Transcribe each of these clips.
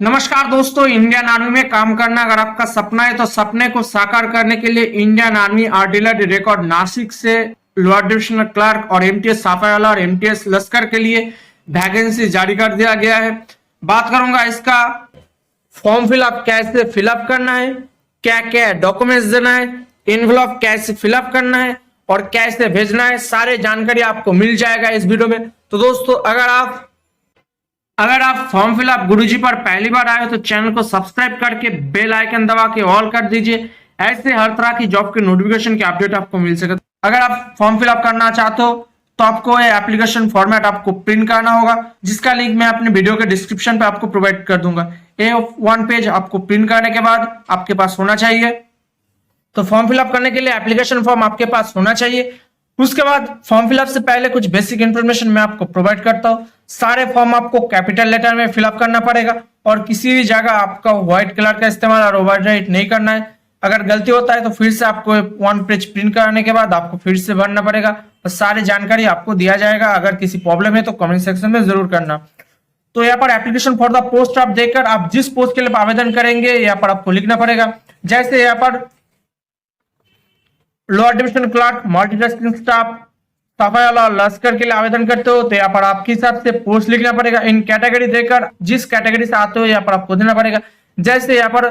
नमस्कार दोस्तों, Indian army में काम करना अगर आपका सपना है तो सपने को साकार करने के लिए Indian army artillery record Nashik से लोअर डिविजनल क्लर्क और एमटीएस साफावाला और एमटीएस लश्कर के लिए वैकेंसी जारी कर दिया गया है। बात करूंगा इसका फॉर्म फिलअप कैसे फिलअप करना है, क्या क्या डॉक्यूमेंट्स देना है, इनवलॉप कैसे फिलअप करना है और कैसे भेजना है, सारे जानकारी आपको मिल जाएगा इस वीडियो में। तो दोस्तों अगर आप फॉर्म फिलअप गुरुजी पर पहली बार आए हो तो चैनल को सब्सक्राइब करके बेल आइकन दबा के ऑल कर दीजिए, ऐसे हर तरह की जॉब के नोटिफिकेशन की अपडेट आपको मिल सके। अगर आप फॉर्म फिलअप करना चाहते हो तो आपको ये एप्लीकेशन फॉर्मेट आपको प्रिंट करना होगा, जिसका लिंक मैं अपने वीडियो के डिस्क्रिप्शन पे आपको प्रोवाइड कर दूंगा। ये 1 पेज आपको प्रिंट करने के बाद आपके पास होना चाहिए। तो फॉर्म फिलअप करने के लिए एप्लीकेशन फॉर्म आपके पास होना चाहिए। उसके बाद फॉर्म फिलअप से पहले कुछ बेसिक इंफॉर्मेशन मैं आपको प्रोवाइड करता हूँ। सारे फॉर्म आपको कैपिटल लेटर में फिलअप करना पड़ेगा और किसी भी जगह आपका व्हाइट कलर का इस्तेमाल और ओवरराइट नहीं करना है। अगर गलती होता है तो फिर से आपको 1 पेज प्रिंट कराने के बाद आपको फिर से भरना पड़ेगा और सारी जानकारी आपको दिया जाएगा। अगर किसी प्रॉब्लम है तो कमेंट सेक्शन में जरूर करना। तो यहाँ पर एप्लीकेशन फॉर द पोस्ट आप देखकर आप जिस पोस्ट के लिए आवेदन करेंगे यहाँ पर आपको लिखना पड़ेगा। जैसे यहाँ पर lower division clerk, multitasking staff, साफावाला और लश्कर के लिए आवेदन करते हो तो यहाँ पर आपके हिसाब से पोस्ट लिखना पड़ेगा। इन कैटेगरी देकर जिस कैटेगरी से आते हो यहाँ पर आपको देना पड़ेगा। जैसे यहाँ पर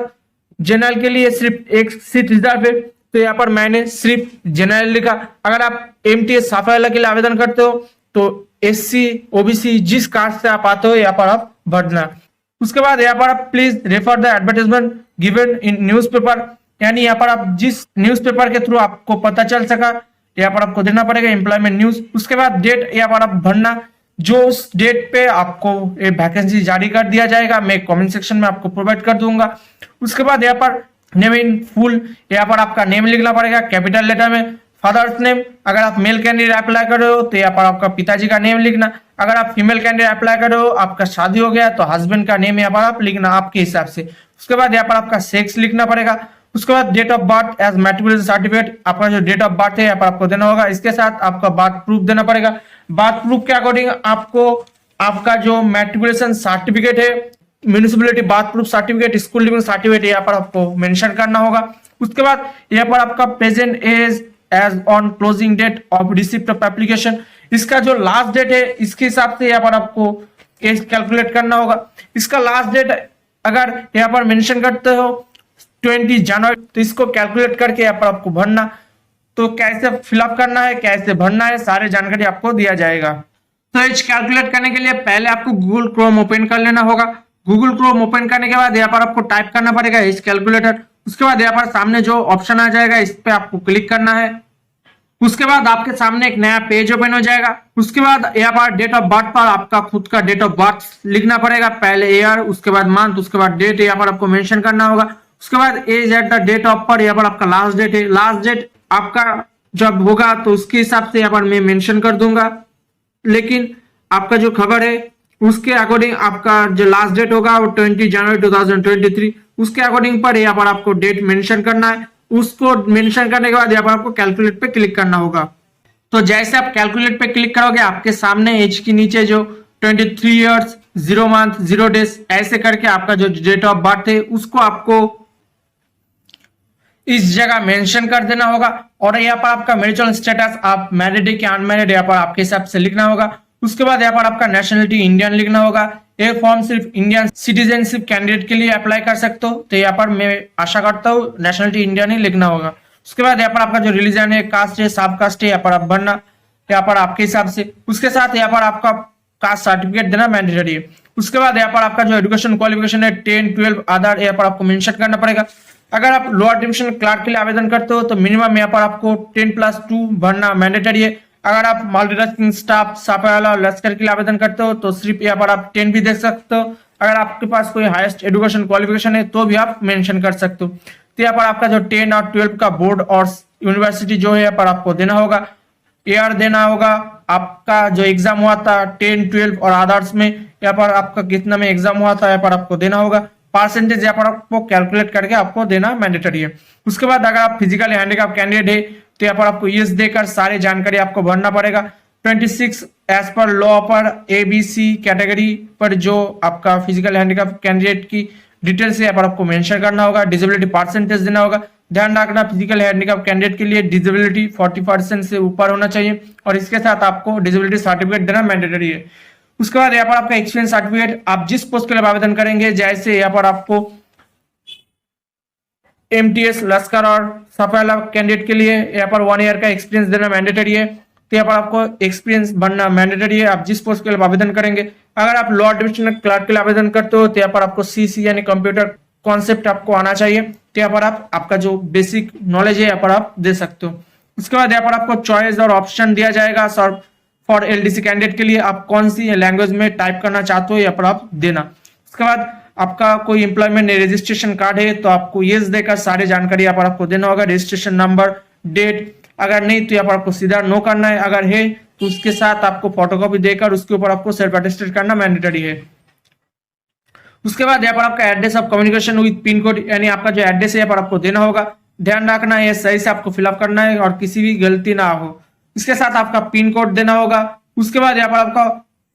जनरल के लिए सिर्फ एक सीट रिजर्व है तो यहाँ पर मैंने सिर्फ जनरल लिखा। अगर आप एमटीएस साफावाला के लिए आवेदन करते हो तो एससी ओबीसी जिस कास्ट से आप आते हो यहाँ पर आप भरना। उसके बाद यहाँ पर आप please refer the advertisement given in newspaper, यानी यहाँ पर आप जिस न्यूज़पेपर के थ्रू आपको पता चल सका यहाँ पर आपको देना पड़ेगा एम्प्लॉयमेंट न्यूज। उसके बाद डेट यहाँ पर आप भरना जो उस डेट पे आपको ये वैकेंसी जारी कर दिया जाएगा, मैं कमेंट सेक्शन में आपको प्रोवाइड कर दूंगा। उसके बाद यहाँ पर नेम इन फुल, यहाँ पर आपका नेम लिखना पड़ेगा कैपिटल लेटर में। फादर्स नेम, अगर आप मेल कैंडिडेट अप्लाई कर रहे हो तो यहाँ पर आपका पिताजी का नेम लिखना। अगर आप फीमेल कैंडिडेट अप्लाई कर रहे हो, आपका शादी हो गया तो हस्बैंड का नेम यहाँ पर आप लिखना आपके हिसाब से। उसके बाद यहाँ पर आपका सेक्स लिखना पड़ेगा। उसके बाद date of birth as matriculation certificate, आपका जो डेट ऑफ बर्थ है यहाँ पर आपको देना होगा। इसके साथ आपका बर्थ प्रूफ देना पड़ेगा। बर्थ प्रूफ के अकॉर्डिंग आपको आपका जो मैट्रिकुलेशन सर्टिफिकेट है, municipality birth proof certificate, school leaving certificate यहाँ पर आपको मेंशन करना होगा। उसके बाद यहाँ पर आपका present age age on closing date of receipt of application, इसका जो लास्ट डेट है इसके हिसाब से यहाँ पर आपको एज कैलकुलेट करना होगा। इसका लास्ट डेट अगर यहाँ पर मेंशन करते हो 20 जनवरी तो इसको कैलकुलेट करके यहाँ पर आपको भरना। तो कैसे फिलअप करना है, कैसे भरना है, सारे जानकारी आपको दिया जाएगा। तो एज कैलकुलेट करने के लिए पहले आपको गूगल क्रोम ओपन कर लेना होगा। गूगल क्रोम ओपन करने के बाद यहाँ पर आपको टाइप करना पड़ेगा एज कैलकुलेटर। उसके बाद यहाँ पर सामने जो ऑप्शन आ जाएगा इस पे आपको क्लिक करना है। उसके बाद आपके सामने एक नया पेज ओपन हो जाएगा। उसके बाद यहाँ पर डेट ऑफ बर्थ पर आपका खुद का डेट ऑफ बर्थ लिखना पड़ेगा, पहले ईयर, उसके बाद मंथ, उसके बाद डेट यहाँ पर आपको मेंशन करना होगा। उसके बाद age at the date of पर यहाँ पर आपका लास्ट डेट है। लास्ट डेट आपका जब होगा तो उसके हिसाब से यहाँ पर मैं मेंशन कर दूंगा, लेकिन आपका जो खबर है उसके अकॉर्डिंग आपका जो लास्ट डेट होगा वो 20 जनवरी 2023, उसके अकॉर्डिंग पर यहाँ पर आपको डेट मेंशन करना है। उसको मेंशन करने के बाद यहाँ पर आपको कैलकुलेट पे क्लिक करना होगा। तो जैसे आप कैलकुलेट पे क्लिक करोगे आपके सामने एज के नीचे जो 23 ईयर्स 0 मंथ 0 डेज ऐसे करके आपका जो डेट ऑफ बर्थ है उसको आपको इस जगह मेंशन कर देना होगा। और यहाँ पर आपका मैरिटल स्टेटस, आप मैरिड है कि अनमैरिड यहाँ पर आपके हिसाब से लिखना होगा। उसके बाद यहाँ पर आपका नेशनलिटी इंडियन लिखना होगा। ये फॉर्म सिर्फ इंडियन सिटीजनशिप कैंडिडेट के लिए अप्लाई कर सकते हो, तो यहाँ पर मैं आशा करता हूँ नेशनलिटी इंडियन ही लिखना होगा। उसके बाद यहाँ पर आपका जो रिलीजन है, कास्ट है, सब कास्ट है, यहाँ पर आप भरना यहाँ पर आपके हिसाब से। उसके साथ यहाँ पर आपका कास्ट सर्टिफिकेट देना मैंडेटरी है। उसके बाद यहाँ पर आपका जो एजुकेशन क्वालिफिकेशन है 10, 12 आधार यहाँ पर आपको मेंशन करना पड़ेगा। अगर आप लोअर डिविजन क्लर्क के लिए आवेदन करते हो तो मिनिमम यहाँ पर आपको 10+2 भरना मैंडेटरी है। अगर आप मल्टीटास्किंग स्टाफ, साफावाला और लश्कर के लिए आवेदन करते हो तो सिर्फ यहाँ पर आप 10 भी देख सकते हो। अगर आपके पास कोई हाईएस्ट एजुकेशन क्वालिफिकेशन है तो भी आप मेंशन कर सकते हो। तो यहाँ पर आपका जो 10 और 12 का बोर्ड और यूनिवर्सिटी जो है यहाँ पर आपको देना होगा, ईयर देना होगा। आपका जो एग्जाम हुआ था 10, 12 और अदर्स में यहाँ पर आपका कितना में एग्जाम हुआ था यहाँ पर आपको देना होगा। परसेंटेज यहाँ पर आपको कैलकुलेट करके आपको देना मैंडेटरी है। उसके बाद अगर आप फिजिकली हैंडीकैप कैंडिडेट है तो यहाँ पर आपको यस देकर सारी जानकारी आपको भरना पड़ेगा। 26 एज पर लॉ पर ABC कैटेगरी पर जो आपका फिजिकल हैंडीकैप कैंडिडेट की डिटेल्स है यहाँ पर आपको मेंशन करना होगा। डिसेबिलिटी परसेंटेज देना होगा। ध्यान रखना फिजिकल हैंडीकैप कैंडिडेट के लिए डिसेबिलिटी 40% से ऊपर होना चाहिए और इसके साथ आपको डिसेबिलिटी सर्टिफिकेट देना मैंडेटरी है। उसके बाद यहाँ पर आपका एक्सपीरियंस सर्टिफिकेट, आप जिस पोस्ट के लिए आवेदन करेंगे, जैसे यहाँ पर आपको MTS लश्कर और सफाला कैंडिडेट के लिए यहाँ पर 1 ईयर का एक्सपीरियंस देना मैंडेटरी है। तो यहाँ पर आपको एक्सपीरियंस बनना मैंडेटरी है आप जिस पोस्ट के लिए आवेदन करेंगे। अगर आप लॉ डिविजनल क्लर्क के लिए आवेदन करते हो तो यहाँ पर आपको CC यानी कंप्यूटर कॉन्सेप्ट आपको आना चाहिए। तो यहाँ पर आप आपका जो बेसिक नॉलेज है यहाँ पर आप दे सकते हो। उसके बाद यहाँ पर आपको चॉइस और ऑप्शन दिया जाएगा सर फॉर LDC कैंडिडेट के लिए आप कौन सी लैंग्वेज में टाइप करना चाहते हो यहाँ पर आप देना। उसके बाद आपका कोई एम्प्लॉयमेंट रजिस्ट्रेशन कार्ड है तो आपको यस देकर सारी जानकारी यहाँ पर आपको देना होगा, रजिस्ट्रेशन नंबर, डेट। अगर नहीं तो यहाँ पर आपको सीधा नो करना है। अगर है तो उसके साथ आपको फोटोकॉपी देकर उसके ऊपर आपको सेल्फ अटेस्टेड करना मैंडेटरी है। उसके बाद यहाँ पर आपका address of communication with pin code यानी आपका जो एड्रेस है यहाँ पर आपको देना होगा। ध्यान रखना है सही से आपको फिलअप करना है और किसी भी गलती ना हो। इसके साथ आपका पिन कोड देना होगा। उसके बाद यहाँ पर आपका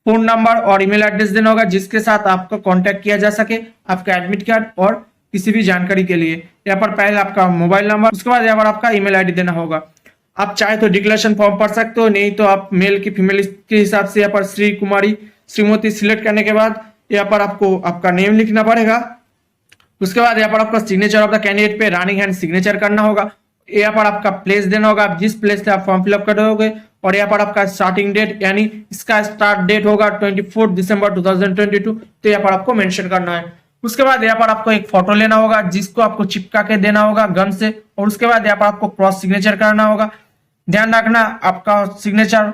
फोन नंबर और ईमेल एड्रेस देना होगा जिसके साथ आपका कांटेक्ट किया जा सके आपका एडमिट कार्ड और किसी भी जानकारी के लिए। यहाँ पर पहले आपका मोबाइल नंबर, उसके बाद यहाँ पर आपका ईमेल आईडी देना होगा। आप चाहे तो डिक्लेरेशन फॉर्म भर सकते हो, नहीं तो आप मेल की फीमेल के हिसाब से यहाँ पर श्री कुमारी श्रीमती सिलेक्ट करने के बाद यहाँ पर आपको आपका नेम लिखना पड़ेगा। उसके बाद यहाँ पर आपका सिग्नेचर ऑफ द कैंडिडेट पे रनिंग हैंड सिग्नेचर करना होगा। यहाँ पर आपका प्लेस देना होगा, आप जिस प्लेस से आप फॉर्म फिलअप करोगे। और यहाँ पर आपका स्टार्टिंग डेट यानी इसका स्टार्ट डेट होगा 24 दिसंबर 2022, तो यहाँ पर आपको मेंशन करना है। उसके बाद यहाँ पर आपको एक फोटो लेना होगा जिसको आपको चिपका के देना होगा गन से, और उसके बाद यहाँ पर आपको क्रॉस सिग्नेचर करना होगा। ध्यान रखना आपका सिग्नेचर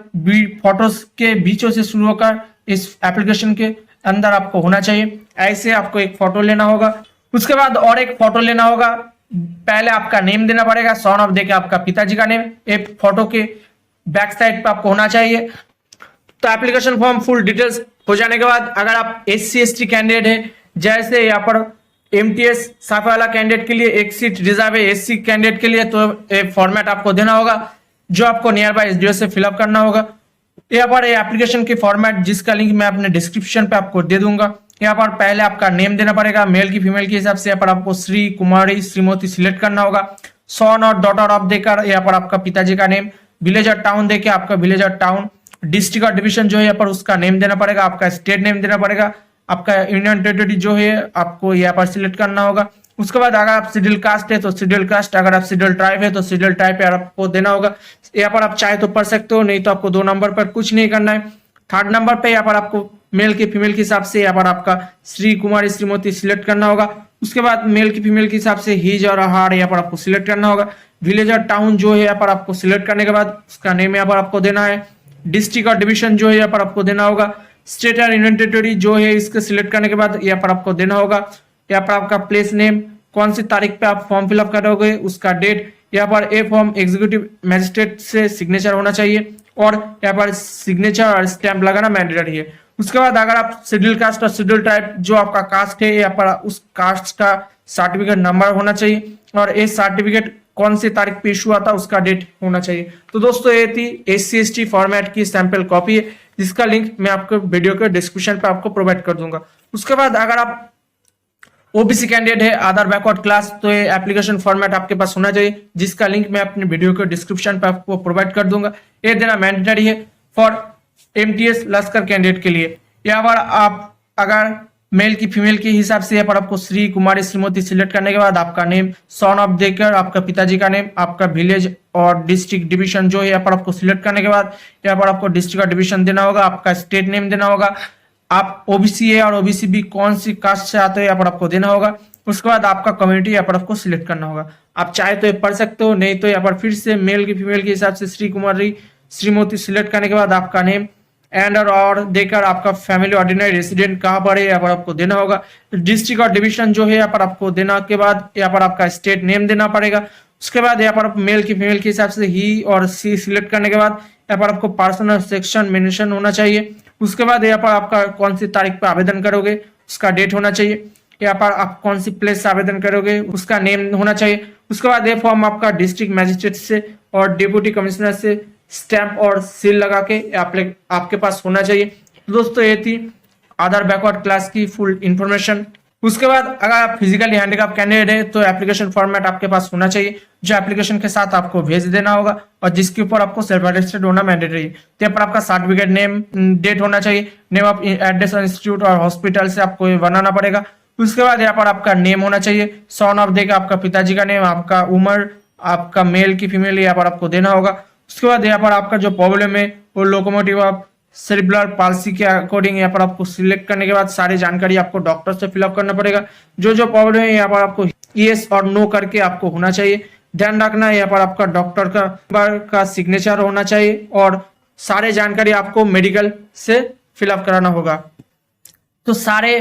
फोटोज के बीचों से शुरू होकर इस एप्लीकेशन के अंदर आपको होना चाहिए। ऐसे आपको एक फोटो लेना होगा। उसके बाद और एक फोटो लेना होगा। पहले आपका नेम देना पड़ेगा, सन ऑफ देके आपका पिताजी का नेम एक फोटो के बैक साइड पे आपको होना चाहिए। तो एप्लीकेशन फॉर्म फुल डिटेल्स हो जाने के बाद अगर आप SC/ST कैंडिडेट है, जैसे यहाँ पर MTS साफे वाला कैंडिडेट के लिए एक सीट रिजर्व है, SC कैंडिडेट के लिए तो एक फॉर्मेट आपको देना होगा जो आपको नियर बाय SDO से फिलअप करना होगा। यहाँ पर एप्लीकेशन की फॉर्मेट जिसका लिंक मैं अपने डिस्क्रिप्शन पे आपको दे दूंगा। यहाँ पर पहले आपका नेम देना पड़ेगा, मेल की फीमेल के हिसाब से यहाँ पर आपको श्री कुमारी श्रीमती सिलेक्ट करना होगा। सन और डॉटर ऑफ देकर यहाँ पर आपका पिताजी का नेम, विलेज और टाउन देके आपका विलेज और टाउन, डिस्ट्रिक्ट और डिवीजन जो है यहाँ पर उसका नेम देना पड़ेगा, आपका स्टेट नेम देना पड़ेगा, आपका यूनियन टेरिटरी जो है आपको यहाँ पर सिलेक्ट करना होगा। उसके बाद अगर आप शेड्यूल कास्ट है तो शेड्यूल कास्ट, अगर आप शेड्यूल ट्राइब है तो शेड्यूल ट्राइब पे आपको देना होगा। यहाँ पर आप चाहे तो पढ़ सकते हो, नहीं तो आपको 2 नंबर पर कुछ नहीं करना है। 3rd नंबर पे यहाँ पर आपको मेल के फीमेल के हिसाब से यहाँ पर आपका श्री कुमारी श्रीमती सिलेक्ट करना होगा। उसके बाद मेल की फीमेल के हिसाब से हिज और हार यहाँ पर आपको सिलेक्ट करना होगा। विलेज और टाउन जो है यहाँ पर आपको सिलेक्ट करने के बाद उसका नेम यहाँ पर आपको देना है। डिस्ट्रिक्ट और डिवीजन जो है यहाँ पर आपको देना होगा। स्टेट और यूनियन टेरिटरी जो है इसके सिलेक्ट करने के बाद यहाँ पर आपको देना होगा। यहाँ पर आपका प्लेस नेम, कौन सी तारीख पे आप फॉर्म फिलअप करोगे उसका डेट, यहाँ पर ए फॉर्म एग्जीक्यूटिव मैजिस्ट्रेट से सिग्नेचर होना चाहिए और यहाँ पर सिग्नेचर और स्टैंप लगाना मैंडेटरी है। उसके बाद अगर आप शेड्यूल कास्ट और शेड्यूल ट्राइब जो आपका कास्ट है यहाँ पर उस कास्ट का सर्टिफिकेट नंबर होना चाहिए और ये सर्टिफिकेट कौन सी तारीख पे इशू आता उसका डेट होना चाहिए। तो दोस्तों ये थी SC/ST फॉर्मेट की सैंपल कॉपी है जिसका लिंक मैं आपको वीडियो के डिस्क्रिप्शन पे आपको प्रोवाइड कर दूंगा। उसके बाद अगर आप OBC कैंडिडेट है, अदर बैकवर्ड क्लास, तो ये एप्लीकेशन फॉर्मेट आपके पास होना चाहिए जिसका लिंक मैं अपने वीडियो के डिस्क्रिप्शन पे आपको प्रोवाइड कर दूंगा। ये देना मैंडेटरी है फॉर MTS लश्कर कैंडिडेट के लिए। यहाँ पर आप अगर मेल की फीमेल के हिसाब से यहाँ पर आपको श्री कुमारी श्रीमती सिलेक्ट करने के बाद आपका नेम, सन ऑफ देकर आपका पिताजी का नेम, आपका विलेज और डिस्ट्रिक्ट डिवीजन जो है यहाँ पर आपको सिलेक्ट करने के बाद यहाँ पर आपको डिस्ट्रिक्ट और डिवीजन देना होगा, आपका स्टेट नेम देना होगा, आप OBC है और OBC भी कौन सी कास्ट से आते हो यहाँ पर आपको देना होगा। उसके बाद आपका कम्युनिटी यहाँ पर आपको सिलेक्ट करना होगा। आप चाहे तो ये पढ़ सकते हो, नहीं तो यहाँ पर फिर से मेल की फीमेल के हिसाब से श्री कुमारी श्रीमती सिलेक्ट करने के बाद आपका नेम एंड और देकर आपका फैमिली ऑर्डिनरी रेसिडेंट कहाँ पर है यहाँ पर आपको देना होगा। डिस्ट्रिक्ट और डिवीजन जो है यहाँ पर आपको देना के बाद यहाँ पर आपका स्टेट नेम देना पड़ेगा। उसके बाद यहाँ पर मेल की फीमेल के हिसाब से ही और सी सिलेक्ट करने के बाद यहाँ पर आपको पर्सनल सेक्शन मेंशन होना चाहिए। उसके बाद यहाँ पर आपका कौन सी तारीख पर आवेदन करोगे उसका डेट होना चाहिए। यहाँ पर आप कौन सी प्लेस से आवेदन करोगे उसका नेम होना चाहिए। उसके बाद ये फॉर्म आपका डिस्ट्रिक्ट मैजिस्ट्रेट से और डिप्यूटी कमिश्नर से स्टैंप और सील लगा के आपके पास होना चाहिए। तो दोस्तों ये थी आधार बैकवर्ड क्लास की फुल इंफॉर्मेशन। उसके बाद अगर आप फिजिकली हैंडीकैप कैंडिडेट है तो एप्लीकेशन फॉर्मेट आपके पास होना चाहिए, जो एप्लीकेशन के साथ आपको भेज देना होगा और जिसके ऊपर आपको सेल्फ अटेस्टेड होना मैंडेटरी है। तो यहाँ पर आपका सर्टिफिकेट नेम डेट होना चाहिए, नेम ऑफ एड्रेस इंस्टीट्यूट और हॉस्पिटल से आपको ये बनाना पड़ेगा। उसके बाद यहाँ पर आपका नेम होना चाहिए, सन ऑफ देगा आपका पिताजी का नेम, आपका उम्र, आपका मेल की फीमेल यहाँ पर आपको देना होगा। उसके बाद यहाँ पर आपका जो प्रॉब्लम है वो लोकोमोटिव ऑफ सेरिब्रल पाल्सी के अकॉर्डिंग यहाँ पर आपको सिलेक्ट करने के बाद सारी जानकारी आपको डॉक्टर से फिलअप करना पड़ेगा। जो प्रॉब्लम है यहाँ पर आपको यस और नो करके आपको होना चाहिए। ध्यान रखना है यहाँ पर आपका डॉक्टर का सिग्नेचर होना चाहिए और सारे जानकारी आपको मेडिकल से फिलअप कराना होगा। तो सारे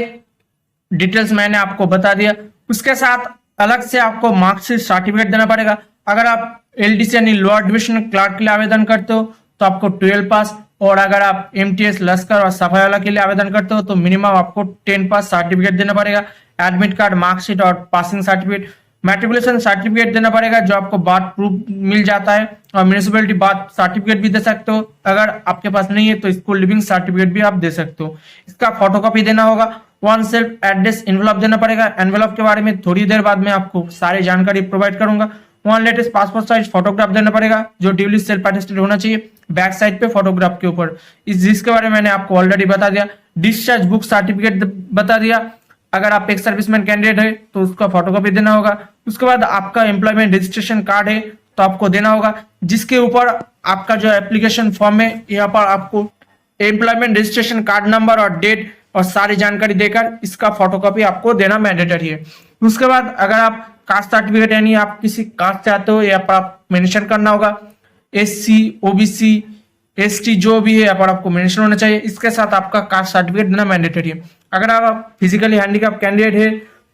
डिटेल्स मैंने आपको बता दिया। उसके साथ अलग से आपको मार्कशीट सर्टिफिकेट देना पड़ेगा। अगर आप एलडीसी यानी लोअर डिविजन क्लर्क के लिए आवेदन करते हो तो आपको 12 पास, और अगर आप एमटीएस लश्कर और सफाई वाला के लिए आवेदन करते हो तो मिनिमम आपको 10 पास सर्टिफिकेट देना पड़ेगा। एडमिट कार्ड, मार्कशीट और पासिंग सर्टिफिकेट, मैट्रिकुलेशन सर्टिफिकेट देना पड़ेगा जो आपको बात प्रूफ मिल जाता है, और म्यूनिसिपैलिटी बात सर्टिफिकेट भी दे सकते हो। अगर आपके पास नहीं है तो स्कूल लिविंग सर्टिफिकेट भी आप दे सकते हो। इसका फोटोकॉपी देना होगा। वन सेल्फ एड्रेस एनवेलप देना पड़ेगा। एनवेलप के बारे में थोड़ी देर बाद में आपको सारी जानकारी प्रोवाइड करूंगा। One latest passport size photograph देना पड़ेगा जो ड्यूली सेल्फ अटेस्टेड होना चाहिए बैक साइड पे फोटोग्राफ के ऊपर। जिसके बारे में मैंने आपको ऑलरेडी बता दिया। डिस्चार्ज बुक सर्टिफिकेट बता दिया। अगर आप एक सर्विसमैन कैंडिडेट है तो उसका फोटोकॉपी देना होगा। उसके बाद आपका एम्प्लॉयमेंट रजिस्ट्रेशन कार्ड है तो आपको देना होगा, जिसके ऊपर आपका जो एप्लीकेशन फॉर्म है यहाँ पर आपको एम्प्लॉयमेंट रजिस्ट्रेशन कार्ड नंबर और डेट और सारी जानकारी देकर इसका फोटोकॉपी आपको देना मैंडेटरी है। उसके बाद अगर आप कास्ट सर्टिफिकेट यानी आप किसी कास्ट चाहते हो यहाँ पर आप मेंशन करना होगा। एससी, ओबीसी, एसटी जो भी है यहाँ पर आपको मेंशन होना चाहिए। इसके साथ आपका कास्ट सर्टिफिकेट देना मैंडेटरी है। अगर आप फिजिकली हैंडीकैप कैंडिडेट है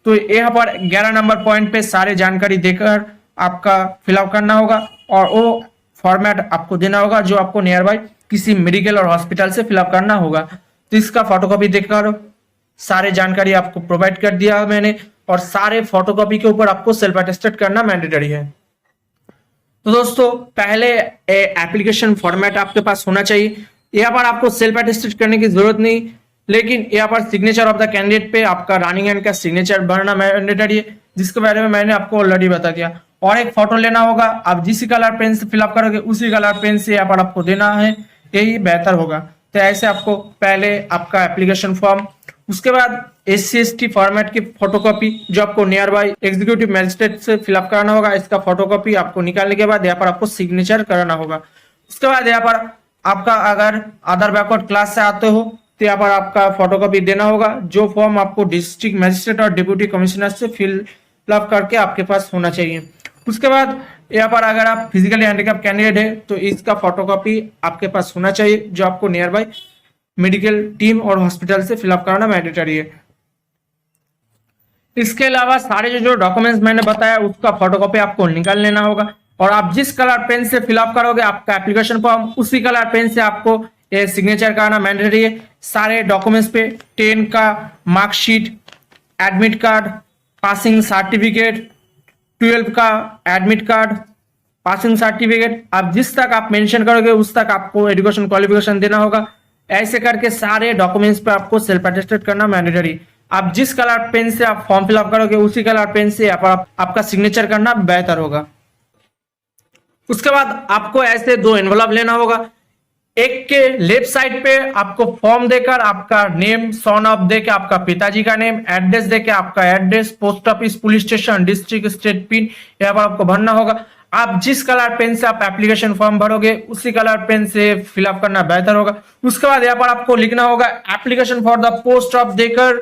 तो यहाँ पर 11 नंबर पॉइंट पे सारे जानकारी देकर आपका फिलअप करना होगा और वो फॉर्मेट आपको देना होगा जो आपको नियर बाय किसी मेडिकल और हॉस्पिटल से फिलअप करना होगा। तो इसका फोटोकॉपी देकर सारे जानकारी आपको प्रोवाइड कर दिया मैंने, और सारे फोटोकॉपी के ऊपर आपको सेल्फ अटेस्टेड करना मैंडेटरी है। तो दोस्तों पहले एप्लीकेशन फॉर्मेट आपके पास होना चाहिए। यहाँ पर आपको सेल्फ अटेस्टेड करने की जरूरत नहीं, लेकिन यहाँ पर सिग्नेचर ऑफ द कैंडिडेट पे आपका रनिंग हैंड का सिग्नेचर भरना मैंडेटरी है, जिसके बारे में मैंने आपको ऑलरेडी बता दिया। और एक फोटो लेना होगा। आप जिस कलर पेन से फिलअप करोगे उसी कलर पेन से यहाँ पर आपको देना है, यही बेहतर होगा। तो ऐसे आपको पहले आपका एप्लीकेशन फॉर्म, उसके बाद SC/ST फॉर्मेट की फोटोकॉपी जो आपको नियर बाय एग्जीक्यूटिव मैजिस्ट्रेट से फिलअप कराना होगा। इसका फोटोकॉपी आपको निकालने के बाद यहाँ पर आपको सिग्नेचर कराना होगा। उसके बाद यहाँ पर आपका अगर आधार बैकवर्ड क्लास से आते हो तो यहाँ पर आपका फोटोकॉपी देना होगा। जो फॉर्म आपको डिस्ट्रिक्ट मैजिस्ट्रेट और डिप्यूटी कमिश्नर से फिलअप करके आपके पास होना चाहिए। उसके बाद यहाँ पर अगर आप फिजिकली हैंडीकैप कैंडिडेट है तो इसका फोटोकॉपी आपके पास होना चाहिए जो आपको नियर बाय मेडिकल टीम और हॉस्पिटल से फिलअप कराना मैंडेटरी है। इसके अलावा सारे जो डॉक्यूमेंट्स मैंने बताया उसका फोटोकॉपी आपको निकाल लेना होगा, और आप जिस कलर पेन से फिलअप करोगे आपका एप्लीकेशन फॉर्म उसी कलर पेन से आपको ये सिग्नेचर कराना मैंडेटरी है। सारे डॉक्यूमेंट्स पे 10 का marksheet, admit card, passing certificate, 12 का एडमिट कार्ड, पासिंग सर्टिफिकेट, आप जिस तक आप मेंशन करोगे उस तक आपको एजुकेशन क्वालिफिकेशन देना होगा। ऐसे करके सारे डॉक्यूमेंट्स पे आपको सेल्फ अटेस्टेड करना मैंडेटरी। आप जिस कलर पेन से आप फॉर्म फिलअप करोगे उसी कलर पेन से आपका सिग्नेचर करना बेहतर होगा। उसके बाद आपको ऐसे 2 एनवेलप लेना होगा। एक के लेफ्ट साइड पे आपको फॉर्म देकर आपका नेम, सन ऑफ देके आपका पिताजी का नेम, एड्रेस देके आपका address, post office, police station, district, state pin यहाँ पर आपको भरना होगा। आप जिस कलर पेन से आप एप्लीकेशन फॉर्म भरोगे उसी कलर पेन से फिलअप करना बेहतर होगा। उसके बाद यहाँ पर आपको लिखना होगा application for the post of देकर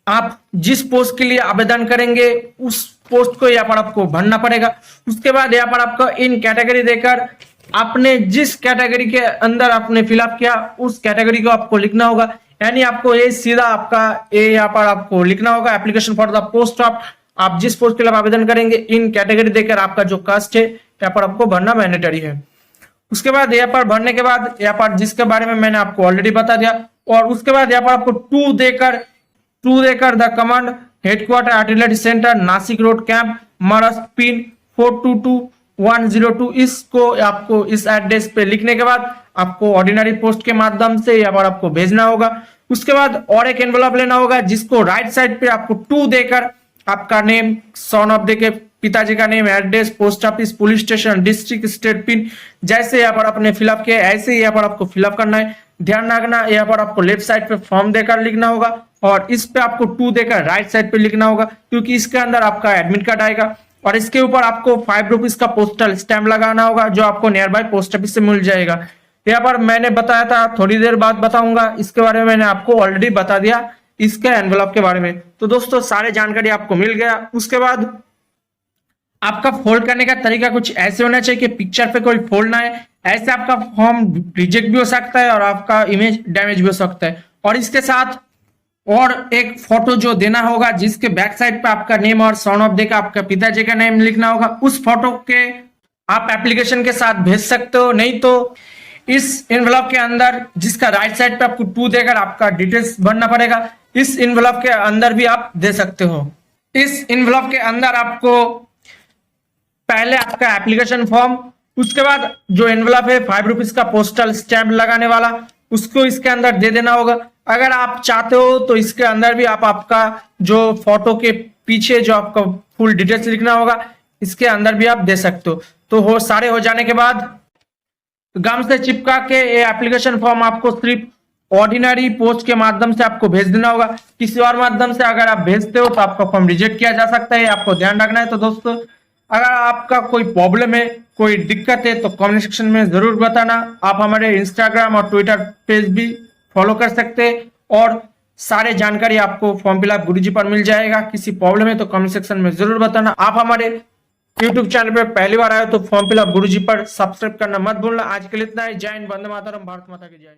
आप जिस पोस्ट के लिए आवेदन करेंगे उस पोस्ट को यहाँ पर आपको भरना पड़ेगा। उसके बाद यहाँ पर आपको इन कैटेगरी देकर आपने जिस कैटेगरी के अंदर आपने फिलअप किया उस कैटेगरी को आपको लिखना होगा। यानी आपको ये सीधा आपका ये यहाँ पर आपको लिखना होगा application for the post of, आप जिस पोस्ट के लिए आवेदन करेंगे इन कैटेगरी देकर आपका जो कास्ट है यहाँ पर आपको भरना मैंडेटरी है। उसके बाद यहाँ पर भरने के बाद यहाँ पर जिसके बारे में मैंने आपको ऑलरेडी बता दिया, और उसके बाद यहाँ पर आपको 2 देकर the command headquarter artillery centre Nashik road camp Maharashtra pin 422 102 इसको आपको इस एड्रेस पे लिखने के बाद आपको ऑर्डिनरी पोस्ट के माध्यम से यहाँ पर आपको भेजना होगा। उसके बाद और एक एनवलप लेना होगा जिसको राइट साइड पे आपको 2 देकर आपका नेम, सन ऑफ देके पिताजी का name, address, post office, police station, district, state pin जैसे यहाँ पर आपने फिलअप किया ऐसे ही यहाँ पर आपको फिलअप करना है। ध्यान रखना यहाँ पर आपको लेफ्ट साइड पे फॉर्म देकर लिखना होगा और इस पे आपको 2 देकर राइट साइड पे लिखना होगा क्योंकि इसके अंदर आपका एडमिट कार्ड आएगा और इसके ऊपर आपको 5 रुपीज का पोस्टल स्टैम्प लगाना होगा जो आपको नियर बाय पोस्ट ऑफिस से मिल जाएगा। यहाँ पर मैंने बताया था, थोड़ी देर बाद बताऊंगा, इसके बारे में मैंने आपको ऑलरेडी बता दिया इसके एनवलप के बारे में। तो दोस्तों सारे जानकारी आपको मिल गया। उसके बाद आपका फोल्ड करने का तरीका कुछ ऐसे होना चाहिए कि पिक्चर पे कोई फोल्ड ना है, ऐसे आपका फॉर्म रिजेक्ट भी हो सकता है और आपका इमेज डैमेज भी हो सकता है। और इसके साथ और एक फोटो जो देना होगा जिसके बैक साइड पे आपका नेम और सन ऑफ डे का आपका पिताजी का नेम लिखना होगा, उस फोटो के आप एप्लीकेशन के साथ भेज सकते हो। नहीं तो इस एनवलप के अंदर जिसका राइट साइड पे आपको 2 देकर आपका डिटेल्स भरना पड़ेगा, इस एनवलप के अंदर भी आप दे सकते हो। इस एनवलप के अंदर आपको पहले आपका एप्लीकेशन फॉर्म, उसके बाद जो एनवलप है 5 रुपीज का पोस्टल स्टैम्प लगाने वाला उसको इसके अंदर दे देना होगा। अगर आप चाहते हो तो इसके अंदर भी आप आपका जो फोटो के पीछे जो आपका फुल डिटेल्स लिखना होगा इसके अंदर भी आप दे सकते हो। तो सारे हो जाने के बाद गम से चिपका के ये एप्लीकेशन फॉर्म आपको सिर्फ ऑर्डिनरी पोस्ट के माध्यम से आपको भेज देना होगा। किसी और माध्यम से अगर आप भेजते हो तो आपका फॉर्म रिजेक्ट किया जा सकता है, आपको ध्यान रखना है। तो दोस्तों अगर आपका कोई प्रॉब्लम है, कोई दिक्कत है तो कमेंट सेक्शन में जरूर बताना। आप हमारे इंस्टाग्राम और ट्विटर पेज भी फॉलो कर सकते हैं और सारे जानकारी आपको फॉर्म फिलअप गुरुजी पर मिल जाएगा। किसी प्रॉब्लम है तो कमेंट सेक्शन में जरूर बताना। आप हमारे यूट्यूब चैनल पर पहली बार आए तो फॉर्म फिलअप गुरुजी पर सब्सक्राइब करना मत भूलना। आज के लिए इतना ही। जय हिंद, वंदे मातरम, भारत माता की जय।